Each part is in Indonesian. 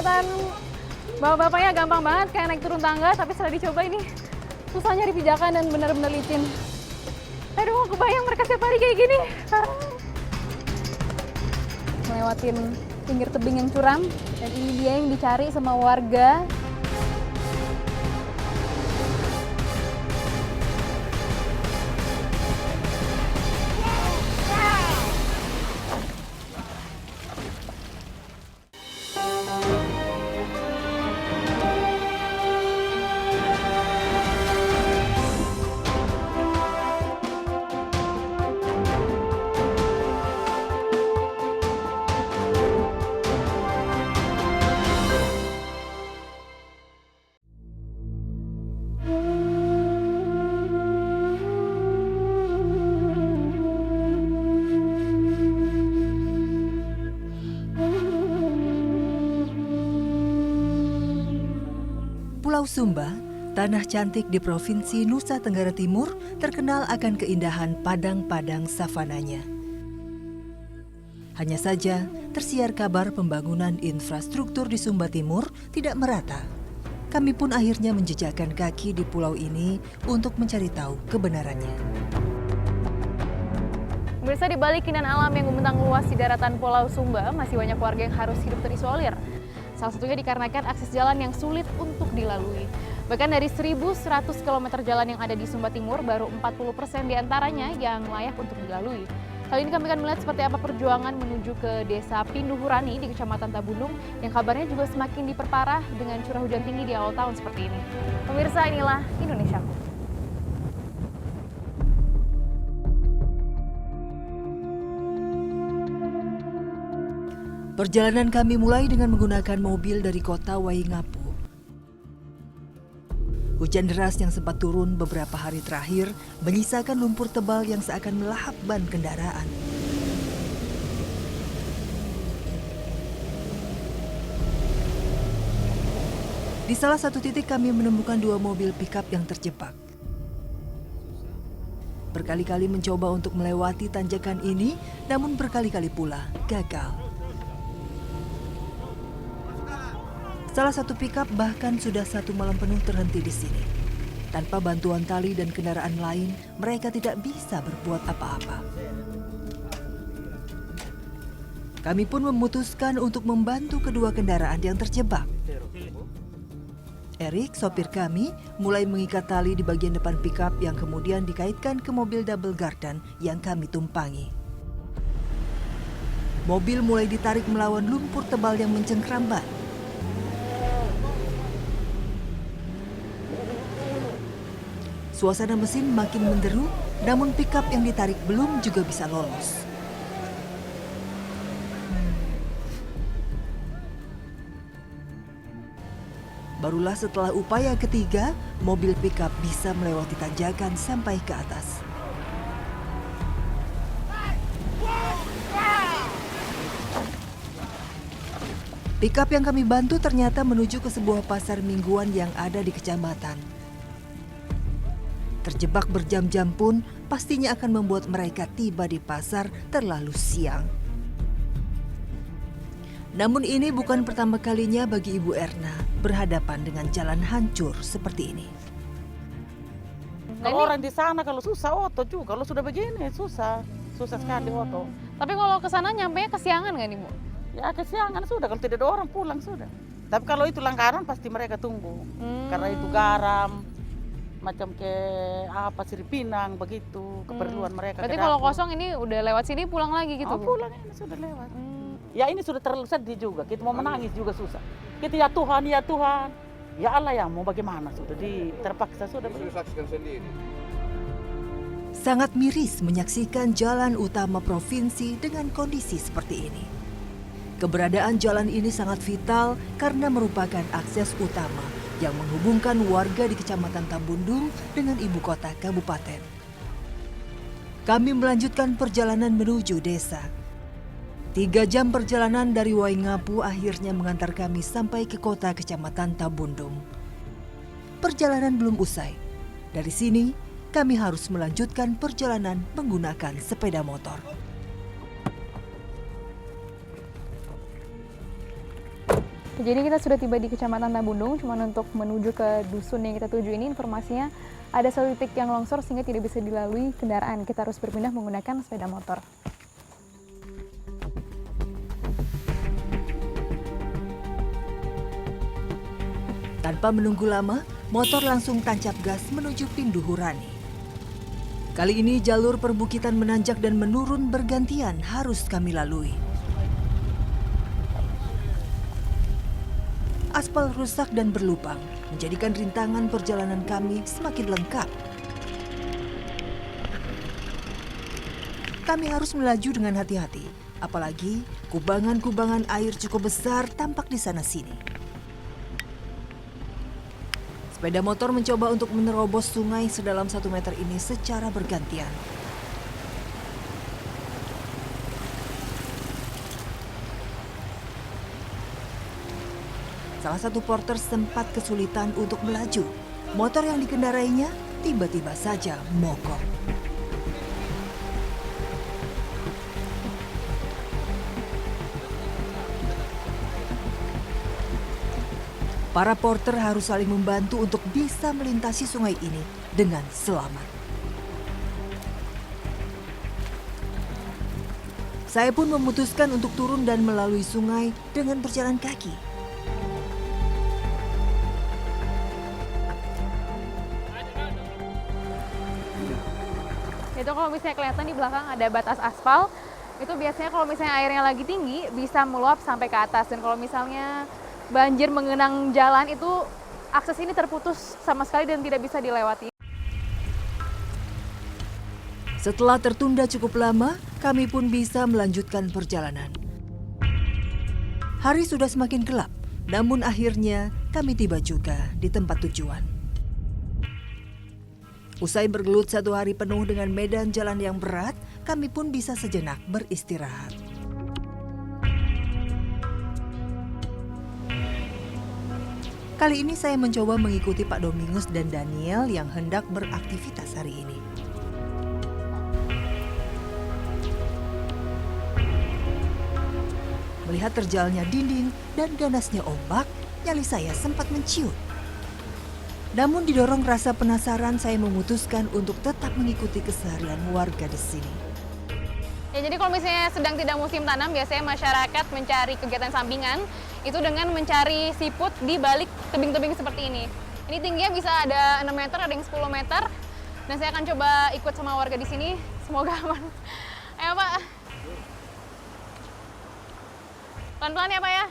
kelihatan bapak-bapaknya gampang banget kayak naik turun tangga, tapi setelah dicoba ini susah nyari pijakan dan benar-benar licin. Aduh, kebayang mereka setiap hari kayak gini. Melewatin pinggir tebing yang curam, dan ini dia yang dicari sama warga. Pulau Sumba, tanah cantik di Provinsi Nusa Tenggara Timur, terkenal akan keindahan padang-padang savananya. Hanya saja, tersiar kabar pembangunan infrastruktur di Sumba Timur tidak merata. Kami pun akhirnya menjejakkan kaki di pulau ini untuk mencari tahu kebenarannya. Pemirsa, di balik keindahan alam yang membentang luas di daratan Pulau Sumba, masih banyak warga yang harus hidup terisolir. Salah satunya dikarenakan akses jalan yang sulit untuk dilalui. Bahkan dari 1.100 km jalan yang ada di Sumba Timur, baru 40% diantaranya yang layak untuk dilalui. Kali ini kami akan melihat seperti apa perjuangan menuju ke desa Pinduhurani di Kecamatan Tabundung, yang kabarnya juga semakin diperparah dengan curah hujan tinggi di awal tahun seperti ini. Pemirsa, inilah Indonesiaku. Perjalanan kami mulai dengan menggunakan mobil dari kota Waingapu. Hujan deras yang sempat turun beberapa hari terakhir menyisakan lumpur tebal yang seakan melahap ban kendaraan. Di salah satu titik kami menemukan dua mobil pickup yang terjebak. Berkali-kali mencoba untuk melewati tanjakan ini, namun berkali-kali pula gagal. Salah satu pickup bahkan sudah 1 malam penuh terhenti di sini. Tanpa bantuan tali dan kendaraan lain, mereka tidak bisa berbuat apa-apa. Kami pun memutuskan untuk membantu kedua kendaraan yang terjebak. Erik, sopir kami, mulai mengikat tali di bagian depan pickup yang kemudian dikaitkan ke mobil double garden yang kami tumpangi. Mobil mulai ditarik melawan lumpur tebal yang mencengkram ban. Suasana mesin makin menderu, namun pickup yang ditarik belum juga bisa lolos. Barulah setelah upaya ketiga, mobil pickup bisa melewati tanjakan sampai ke atas. Pickup yang kami bantu ternyata menuju ke sebuah pasar mingguan yang ada di kecamatan. Terjebak berjam-jam pun pastinya akan membuat mereka tiba di pasar terlalu siang. Namun ini bukan pertama kalinya bagi Ibu Erna berhadapan dengan jalan hancur seperti ini. Kalau orang di sana kalau susah oto juga, kalau sudah begini susah sekali oto. Tapi kalau ke sana nyampenya kesiangan nggak nih, Bu? Ya kesiangan sudah, kalau tidak ada orang pulang sudah. Tapi kalau itu langganan pasti mereka tunggu, karena itu garam, macam ke Sirip Pinang begitu, keperluan mereka. Berarti kalau kosong ini udah lewat sini pulang lagi gitu, Bu? Pulang ini sudah lewat. Ya ini sudah terlalu sedih juga, kita mau menangis juga susah. Kita ya Tuhan, ya Allah ya mau bagaimana sudah terpaksa sudah. Saksikan sendiri. Sangat miris menyaksikan jalan utama provinsi dengan kondisi seperti ini. Keberadaan jalan ini sangat vital karena merupakan akses utama yang menghubungkan warga di Kecamatan Tabundung dengan ibu kota kabupaten. Kami melanjutkan perjalanan menuju desa. 3 jam perjalanan dari Waingapu akhirnya mengantar kami sampai ke kota Kecamatan Tabundung. Perjalanan belum usai. Dari sini, kami harus melanjutkan perjalanan menggunakan sepeda motor. Jadi kita sudah tiba di Kecamatan Tambundung, cuma untuk menuju ke dusun yang kita tuju ini informasinya ada satu titik yang longsor sehingga tidak bisa dilalui kendaraan. Kita harus berpindah menggunakan sepeda motor. Tanpa menunggu lama, motor langsung tancap gas menuju Pinduhurani. Kali ini jalur perbukitan menanjak dan menurun bergantian harus kami lalui. Aspal rusak dan berlubang, menjadikan rintangan perjalanan kami semakin lengkap. Kami harus melaju dengan hati-hati, apalagi kubangan-kubangan air cukup besar tampak di sana-sini. Sepeda motor mencoba untuk menerobos sungai sedalam 1 meter ini secara bergantian. Salah satu porter sempat kesulitan untuk melaju. Motor yang dikendarainya tiba-tiba saja mogok. Para porter harus saling membantu untuk bisa melintasi sungai ini dengan selamat. Saya pun memutuskan untuk turun dan melalui sungai dengan berjalan kaki. Itu kalau misalnya kelihatan di belakang ada batas aspal, itu biasanya kalau misalnya airnya lagi tinggi bisa meluap sampai ke atas. Dan kalau misalnya banjir mengenang jalan itu akses ini terputus sama sekali dan tidak bisa dilewati. Setelah tertunda cukup lama, kami pun bisa melanjutkan perjalanan. Hari sudah semakin gelap, namun akhirnya kami tiba juga di tempat tujuan. Usai bergelut 1 hari penuh dengan medan jalan yang berat, kami pun bisa sejenak beristirahat. Kali ini saya mencoba mengikuti Pak Domingus dan Daniel yang hendak beraktivitas hari ini. Melihat terjalnya dinding dan ganasnya ombak, nyali saya sempat menciut. Namun didorong rasa penasaran, saya memutuskan untuk tetap mengikuti keseharian warga di sini. Ya, jadi kalau misalnya sedang tidak musim tanam, biasanya masyarakat mencari kegiatan sampingan itu dengan mencari siput di balik tebing-tebing seperti ini. Ini tingginya bisa ada 6 meter, ada yang 10 meter. Dan saya akan coba ikut sama warga di sini. Semoga aman. Ayo Pak. Pelan-pelan ya Pak ya.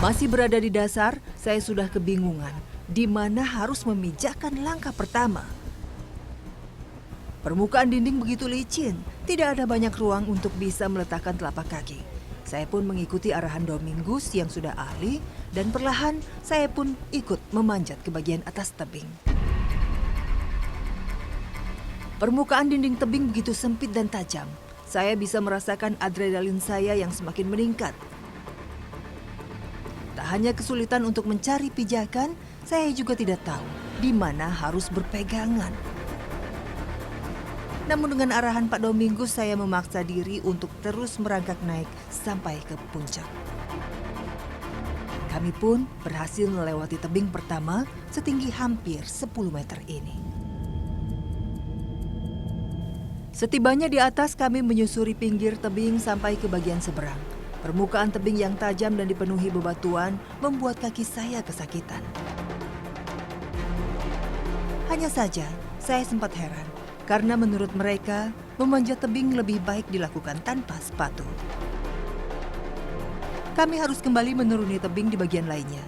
Masih berada di dasar, saya sudah kebingungan di mana harus memijakkan langkah pertama. Permukaan dinding begitu licin, tidak ada banyak ruang untuk bisa meletakkan telapak kaki. Saya pun mengikuti arahan Domingus yang sudah ahli dan perlahan saya pun ikut memanjat ke bagian atas tebing. Permukaan dinding tebing begitu sempit dan tajam. Saya bisa merasakan adrenalin saya yang semakin meningkat. Tak hanya kesulitan untuk mencari pijakan, saya juga tidak tahu di mana harus berpegangan. Namun dengan arahan Pak Domingus, saya memaksa diri untuk terus merangkak naik sampai ke puncak. Kami pun berhasil melewati tebing pertama setinggi hampir 10 meter ini. Setibanya di atas, kami menyusuri pinggir tebing sampai ke bagian seberang. Permukaan tebing yang tajam dan dipenuhi bebatuan membuat kaki saya kesakitan. Hanya saja, saya sempat heran karena menurut mereka memanjat tebing lebih baik dilakukan tanpa sepatu. Kami harus kembali menuruni tebing di bagian lainnya.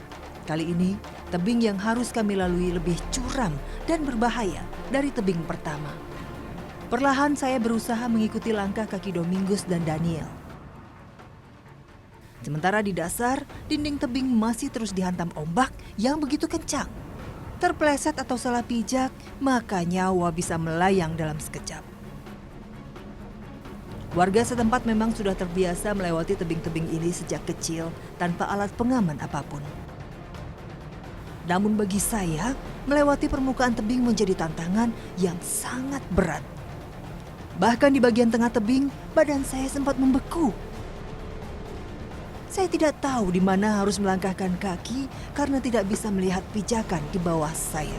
Kali ini, tebing yang harus kami lalui lebih curam dan berbahaya dari tebing pertama. Perlahan saya berusaha mengikuti langkah kaki Domingus dan Daniel. Sementara di dasar, dinding tebing masih terus dihantam ombak yang begitu kencang. Terpeleset atau salah pijak, maka nyawa bisa melayang dalam sekejap. Warga setempat memang sudah terbiasa melewati tebing-tebing ini sejak kecil tanpa alat pengaman apapun. Namun bagi saya, melewati permukaan tebing menjadi tantangan yang sangat berat. Bahkan di bagian tengah tebing, badan saya sempat membeku. Saya tidak tahu di mana harus melangkahkan kaki karena tidak bisa melihat pijakan di bawah saya.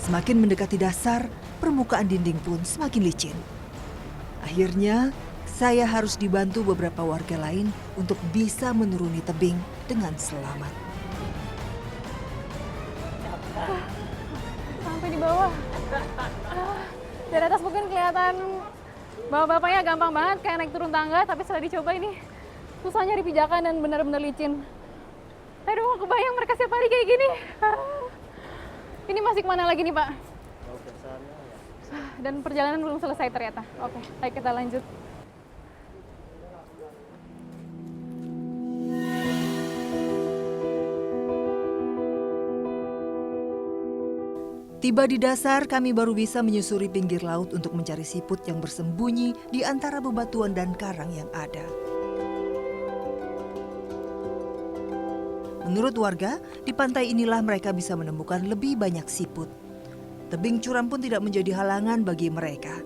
Semakin mendekati dasar, permukaan dinding pun semakin licin. Akhirnya, saya harus dibantu beberapa warga lain untuk bisa menuruni tebing dengan selamat. Sampai di bawah. Dari atas mungkin kelihatan bapak-bapaknya gampang banget kayak naik turun tangga, tapi setelah dicoba ini susah nyari pijakan dan benar-benar licin. Aduh, kebayang mereka setiap hari kayak gini. Ini masih kemana lagi nih, Pak? Dan perjalanan belum selesai ternyata. Oke, ayo kita lanjut. Tiba di dasar, kami baru bisa menyusuri pinggir laut untuk mencari siput yang bersembunyi di antara bebatuan dan karang yang ada. Menurut warga, di pantai inilah mereka bisa menemukan lebih banyak siput. Tebing curam pun tidak menjadi halangan bagi mereka.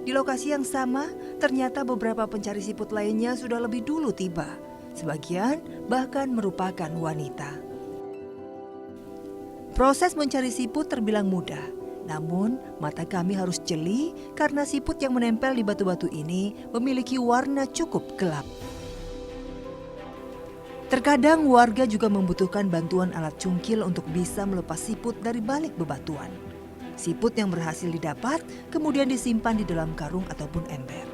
Di lokasi yang sama, ternyata beberapa pencari siput lainnya sudah lebih dulu tiba. Sebagian bahkan merupakan wanita. Proses mencari siput terbilang mudah, namun mata kami harus jeli karena siput yang menempel di batu-batu ini memiliki warna cukup gelap. Terkadang warga juga membutuhkan bantuan alat cungkil untuk bisa melepas siput dari balik bebatuan. Siput yang berhasil didapat kemudian disimpan di dalam karung ataupun ember.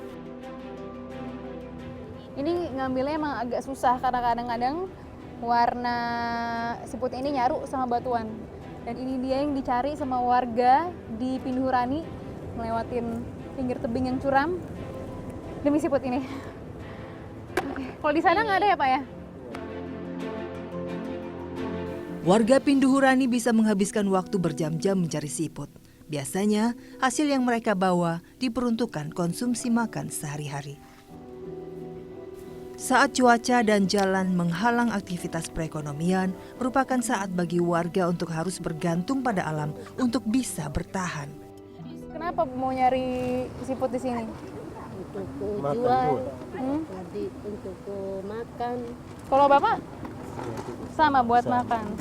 Ini ngambilnya emang agak susah karena kadang-kadang warna siput ini nyaru sama batuan. Dan ini dia yang dicari sama warga di Pinduhurani melewatin pinggir tebing yang curam demi siput ini. Oke. Kalau di sana nggak ada ya Pak ya? Warga Pinduhurani bisa menghabiskan waktu berjam-jam mencari siput. Biasanya hasil yang mereka bawa diperuntukkan konsumsi makan sehari-hari. Saat cuaca dan jalan menghalang aktivitas perekonomian, merupakan saat bagi warga untuk harus bergantung pada alam untuk bisa bertahan. Kenapa mau nyari siput di sini? Untuk jual, untuk makan. Kalau Bapak? Sama buat makan.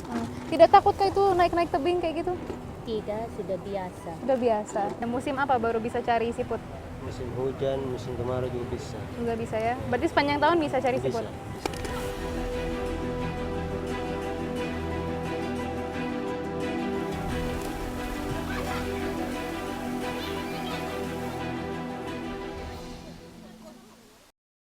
Tidak takutkah itu naik-naik tebing kayak gitu? Tidak, sudah biasa. Sudah biasa. Dan musim apa baru bisa cari siput? Musim hujan, musim kemarau juga bisa. Juga bisa ya? Berarti sepanjang tahun bisa cari siput? Bisa.